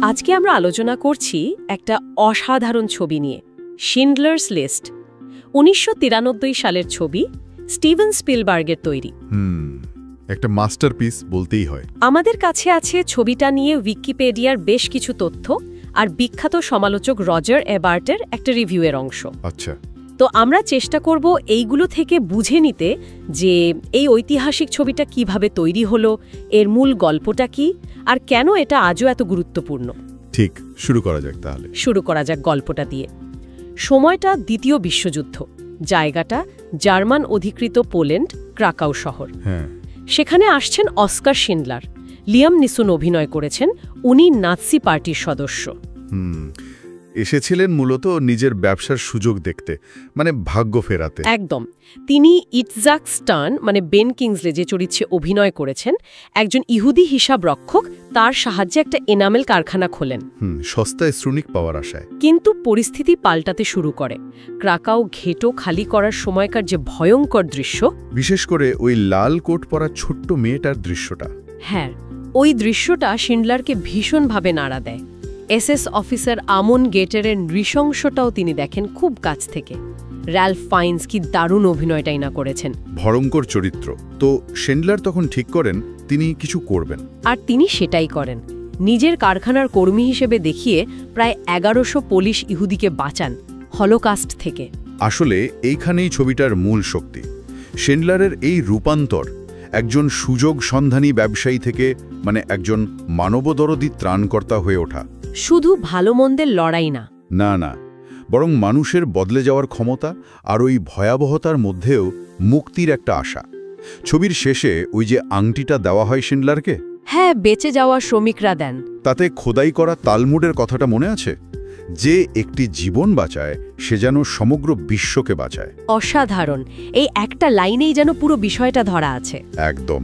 আজকে আমরা আলোচনা করছি একটা অসাধারণ ছবি নিয়ে, শিন্ডলার্স লিস্ট। ১৯৯৩ সালের ছবি, স্টিভেন স্পিলবার্গের তৈরি। একটা মাস্টারপিস বলতেই হয়। আমাদের কাছে আছে ছবিটা নিয়ে উইকিপিডিয়ার বেশ কিছু তথ্য আর বিখ্যাত সমালোচক রজার এবার্টের একটা রিভিউয়ের অংশ। আচ্ছা, তো আমরা চেষ্টা করব এইগুলো থেকে বুঝে নিতে যে এই ঐতিহাসিক ছবিটা কিভাবে তৈরি হলো, এর মূল গল্পটা কি, আর কেন এটা আজও এত গুরুত্বপূর্ণ। ঠিক, শুরু করা যাক তাহলে। শুরু করা যাক গল্পটা দিয়ে। সময়টা দ্বিতীয় বিশ্বযুদ্ধ, জায়গাটা জার্মান অধিকৃত পোল্যান্ড, ক্রাকাউ শহর। হ্যাঁ, সেখানে আসছেন অস্কার শিন্ডলার। লিয়াম নিসুন অভিনয় করেছেন, উনি নাৎসি পার্টির সদস্য। এসেছিলেন মূলত নিজের ব্যবসার সুযোগ দেখতে, মানে ভাগ্য ফেরাতে। একদম। তিনি ইটজাক স্টার্ন, মানে বেন কিংসলে যে চরিত্রে অভিনয় করেছেন, একজন ইহুদি হিসাব রক্ষক, তার সাহায্যে একটা এনামেল কারখানা খোলেন। সস্তায় শ্রমিক পাওয়ার আশায়। কিন্তু পরিস্থিতি পাল্টাতে শুরু করে। ক্রাকাউ ঘেটো খালি করার সময়কার যে ভয়ঙ্কর দৃশ্য, বিশেষ করে ওই লাল কোট পরা ছোট্ট মেয়েটার দৃশ্যটা। হ্যাঁ, ওই দৃশ্যটা শিন্ডলারকে ভীষণভাবে নাড়া দেয়। এসএস অফিসার আমন গেটারের নৃশংসটাও তিনি দেখেন খুব কাছ থেকে। র্যালফ ফাইন্স কি দারুণ অভিনয়টাই না করেছেন। ভয়ঙ্কর চরিত্র। তো শিন্ডলার তখন ঠিক করেন তিনি কিছু করবেন। আর তিনি সেটাই করেন। নিজের কারখানার কর্মী হিসেবে দেখিয়ে প্রায় ১১০০ পোলিশ ইহুদিকে বাঁচান হলোকাস্ট থেকে। আসলে এইখানেই ছবিটার মূল শক্তি। শিন্ডলারের এই রূপান্তর, একজন সুযোগ সন্ধানী ব্যবসায়ী থেকে মানে একজন মানবদরদী ত্রাণকর্তা হয়ে ওঠা। শুধু ভালো মন্দের লড়াই না, না না, বরং মানুষের বদলে যাওয়ার ক্ষমতা আর ওই ভয়াবহতার মধ্যেও মুক্তির একটা আশা। ছবির শেষে ওই যে আংটিটা দেওয়া হয় শিন্ডলারকে, হ্যাঁ, বেঁচে যাওয়া শ্রমিকরা দেন। তাতে খোদাই করা তালমুডের কথাটা মনে আছে? যে একটি জীবন বাঁচায় সে যেন সমগ্র বিশ্বকে বাঁচায়। অসাধারণ। এই একটা লাইনেই যেন পুরো বিষয়টা ধরা আছে। একদম।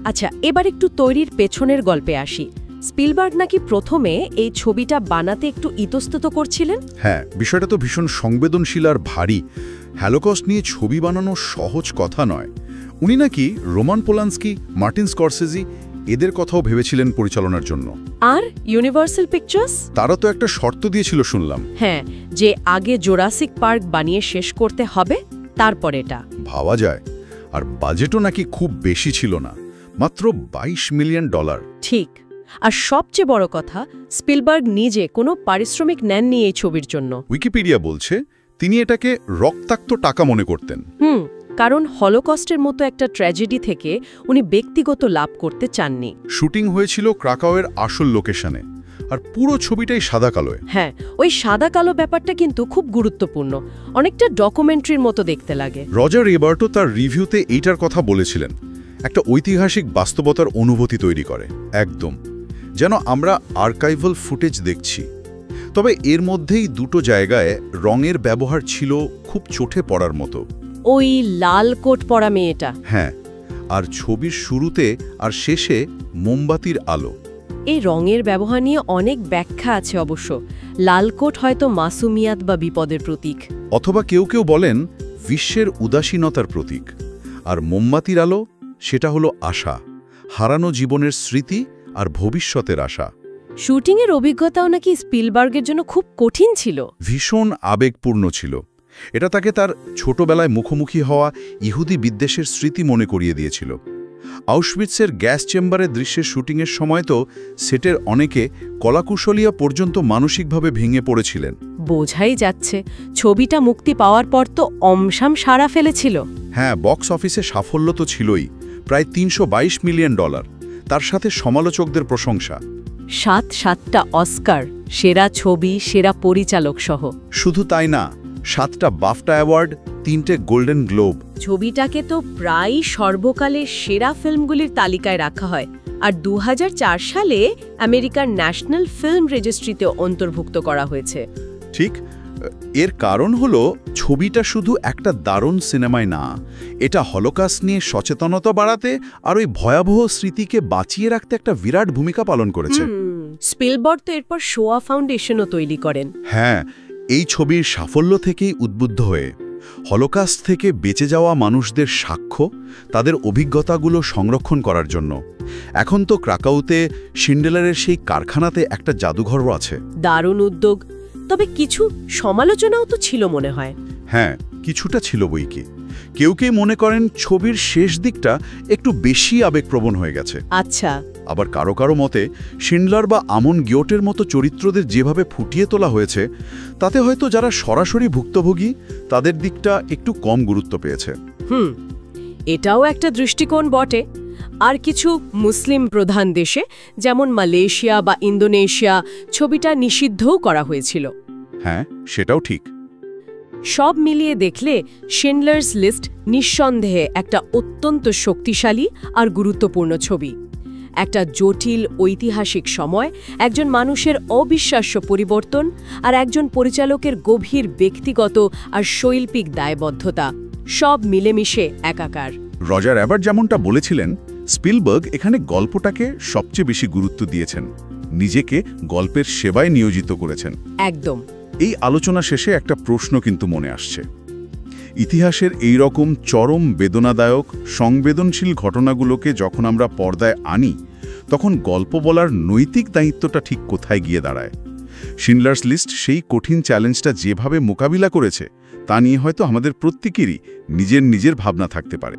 আচ্ছা, এবার একটু তৈরির পেছনের গল্পে আসি। স্পিলবার্গ নাকি প্রথমে এই ছবিটা বানাতে একটু ইতস্তত করছিলেন। হ্যাঁ, বিষয়টা তো ভীষণ সংবেদনশীল আর ভারী। হ্যালোকস্ট নিয়ে ছবি বানানো সহজ কথা নয়। উনি নাকি রোমান পোলান্সকি, মার্টিন স্করসেজি এদের কথাও ভেবেছিলেন পরিচালনার জন্য। আর ইউনিভার্সাল পিকচার্স, তারা তো একটা শর্ত দিয়েছিল শুনলাম। হ্যাঁ, যে আগে জুরাসিক পার্ক বানিয়ে শেষ করতে হবে, তারপর এটা। ভাবা যায়। আর বাজেটও নাকি খুব বেশি ছিল না, মাত্র $22 মিলিয়ন। ঠিক। আর সবচেয়ে বড় কথা, স্পিলবার্গ নিজে কোনো পারিশ্রমিক নেননি এই ছবির জন্য। উইকিপিডিয়া বলছে তিনি এটাকে রক্তাক্ত টাকা মনে করতেন। কারণ হলোকস্টের মতো একটা ট্র্যাজেডি থেকে উনি ব্যক্তিগত লাভ করতে চাননি। শুটিং হয়েছিল ক্রাকাওয়ের আসল লোকেশনে, আর পুরো ছবিটাই সাদা কালোয়। হ্যাঁ, ওই সাদা কালো ব্যাপারটা কিন্তু খুব গুরুত্বপূর্ণ, অনেকটা ডকুমেন্টারির মতো দেখতে লাগে। রজার এবার্টও তার রিভিউতে এইটার কথা বলেছিলেন, একটা ঐতিহাসিক বাস্তবতার অনুভূতি তৈরি করে। একদম যেন আমরা আর্কাইভাল ফুটেজ দেখছি। তবে এর মধ্যেই দুটো জায়গায় রঙের ব্যবহার ছিল খুব চোখে পড়ার মতো। ওই লাল কোট পরা মেয়েটা, হ্যাঁ, আর ছবির শুরুতে আর শেষে মোমবাতির আলো। এই রঙের ব্যবহার নিয়ে অনেক ব্যাখ্যা আছে অবশ্য। লাল কোট হয়তো মাসুমিয়াত বা বিপদের প্রতীক, অথবা কেউ কেউ বলেন বিশ্বের উদাসীনতার প্রতীক। আর মোমবাতির আলো, সেটা হলো আশা, হারানো জীবনের স্মৃতি আর ভবিষ্যতের আশা। শুটিংয়ের অভিজ্ঞতাও নাকি স্পিলবার্গের জন্য খুব কঠিন ছিল। ভীষণ আবেগপূর্ণ ছিল। এটা তাকে তার ছোটবেলায় মুখোমুখি হওয়া ইহুদি বিদ্বেষের স্মৃতি মনে করিয়ে দিয়েছিল। আউশভিটসের গ্যাস চেম্বারের দৃশ্যের শুটিংয়ের সময় তো সেটের অনেকে কলাকুশলীরা পর্যন্ত মানসিকভাবে ভেঙে পড়েছিলেন। বোঝাই যাচ্ছে, ছবিটা মুক্তি পাওয়ার পর তো অমসাম সাড়া ফেলেছিল। হ্যাঁ, বক্স অফিসে সাফল্য তো ছিলই, প্রায় $322 মিলিয়ন। তার সাথে সমালোচকদের প্রশংসা। 7টা অস্কার, সেরা ছবি, সেরা পরিচালক সহ। শুধু তাই না, 7টা বাফটা অ্যাওয়ার্ড, 3টে গোল্ডেন গ্লোব। ছবিটাকে তো প্রায় সর্বকালের সেরা ফিল্মগুলির তালিকায় রাখা হয়, আর 2004 সালে আমেরিকার ন্যাশনাল ফিল্ম রেজিস্ট্রিতে অন্তর্ভুক্ত করা হয়েছে। ঠিক। এর কারণ হলো ছবিটা শুধু একটা দারুণ সিনেমায় না, এটা হলোকাস্ট নিয়ে সচেতনতা বাড়াতে আর ওই ভয়াবহ স্মৃতিকে বাঁচিয়ে রাখতে একটা বিরাট ভূমিকা পালন করেছে। স্পিলবার্গ তো এরপর শোয়া ফাউন্ডেশনও তৈরি করেন। হ্যাঁ, এই ছবির সাফল্য থেকেই উদ্বুদ্ধ হয়ে হলোকাস্ট থেকে বেঁচে যাওয়া মানুষদের সাক্ষ্য, তাদের অভিজ্ঞতাগুলো সংরক্ষণ করার জন্য। এখন তো ক্রাকাউতে শিন্ডলারের সেই কারখানাতে একটা জাদুঘরও আছে। দারুণ উদ্যোগ, তবে কিছু সমালোচনাও তো ছিল মনে হয়। হ্যাঁ, কিছুটা ছিল বইকি। কেউ কেউ মনে করেন ছবির শেষ দিকটা একটু বেশি আবেগপ্রবণ হয়ে গেছে। আচ্ছা। আবার কারো কারো মতে শিন্ডলার বা আমন গিওটের মতো চরিত্রদের যেভাবে ফুটিয়ে তোলা হয়েছে, তাতে হয়তো যারা সরাসরি ভুক্তভোগী তাদের দিকটা একটু কম গুরুত্ব পেয়েছে। এটাও একটা দৃষ্টিকোণ বটে। আর কিছু মুসলিম প্রধান দেশে, যেমন মালয়েশিয়া বা ইন্দোনেশিয়া, ছবিটা নিষিদ্ধও করা হয়েছিল। হ্যাঁ, সেটাও ঠিক। সব মিলিয়ে দেখলে শিন্ডলার্স লিস্ট নিঃসন্দেহে একটা অত্যন্ত শক্তিশালী আর গুরুত্বপূর্ণ ছবি। একটা জটিল ঐতিহাসিক সময়, একজন মানুষের অবিশ্বাস্য পরিবর্তন, আর একজন পরিচালকের গভীর ব্যক্তিগত আর শৈল্পিক দায়বদ্ধতা, সব মিলেমিশে একাকার। রজার এবার্ট যেমনটা বলেছিলেন, স্পিলবার্গ এখানে গল্পটাকে সবচেয়ে বেশি গুরুত্ব দিয়েছেন, নিজেকে গল্পের সেবায় নিয়োজিত করেছেন। একদম। এই আলোচনা শেষে একটা প্রশ্ন কিন্তু মনে আসছে। ইতিহাসের এই রকম চরম বেদনাদায়ক, সংবেদনশীল ঘটনাগুলোকে যখন আমরা পর্দায় আনি, তখন গল্প বলার নৈতিক দায়িত্বটা ঠিক কোথায় গিয়ে দাঁড়ায়? শিন্ডলার্স লিস্ট সেই কঠিন চ্যালেঞ্জটা যেভাবে মোকাবিলা করেছে, তা নিয়ে হয়তো আমাদের প্রত্যেকেরই নিজের ভাবনা থাকতে পারে।